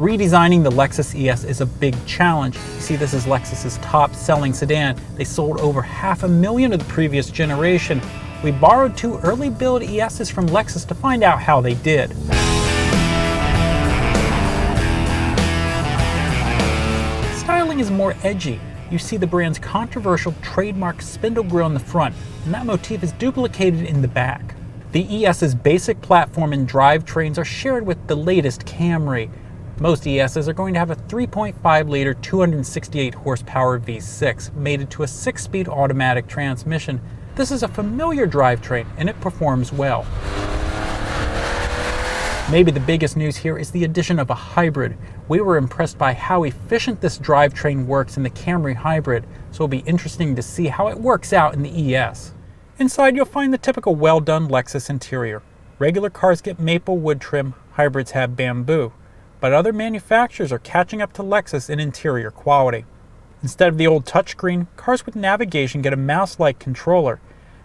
Redesigning the Lexus ES is a big challenge. You see, this is Lexus's top-selling sedan. They sold over 500,000 of the previous generation. We borrowed 2 early build ESs from Lexus to find out how they did. Styling is more edgy. You see the brand's controversial trademark spindle grille in the front, and that motif is duplicated in the back. The ES's basic platform and drivetrains are shared with the latest Camry. Most ESs are going to have a 3.5-liter 268 horsepower V6 mated to a 6-speed automatic transmission. This is a familiar drivetrain and it performs well. Maybe the biggest news here is the addition of a hybrid. We were impressed by how efficient this drivetrain works in the Camry hybrid, so it'll be interesting to see how it works out in the ES. Inside you'll find the typical well-done Lexus interior. Regular cars get maple wood trim, hybrids have bamboo. But other manufacturers are catching up to Lexus in interior quality. Instead of the old touchscreen, cars with navigation get a mouse-like controller.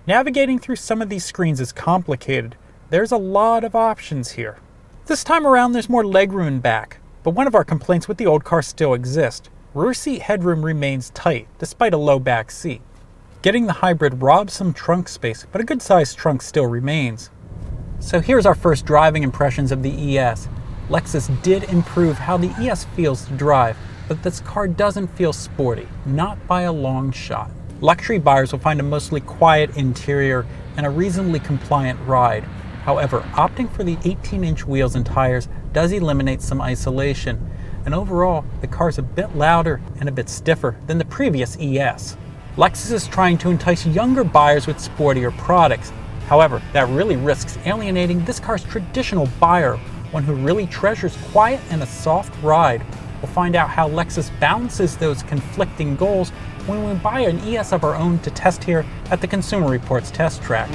Navigating through some of these screens is complicated. There's a lot of options here. This time around there's more legroom in back, but one of our complaints with the old car still exists. Rear seat headroom remains tight, despite a low back seat. Getting the hybrid robs some trunk space, but a good-sized trunk still remains. So here's our first driving impressions of the ES. Lexus did improve how the ES feels to drive, but this car doesn't feel sporty, not by a long shot. Luxury buyers will find a mostly quiet interior and a reasonably compliant ride. However, opting for the 18-inch wheels and tires does eliminate some isolation, and overall, the car's a bit louder and a bit stiffer than the previous ES. Lexus is trying to entice younger buyers with sportier products. However, that really risks alienating this car's traditional buyer, one who really treasures quiet and a soft ride. We'll find out how Lexus balances those conflicting goals when we buy an ES of our own to test here at the Consumer Reports test track.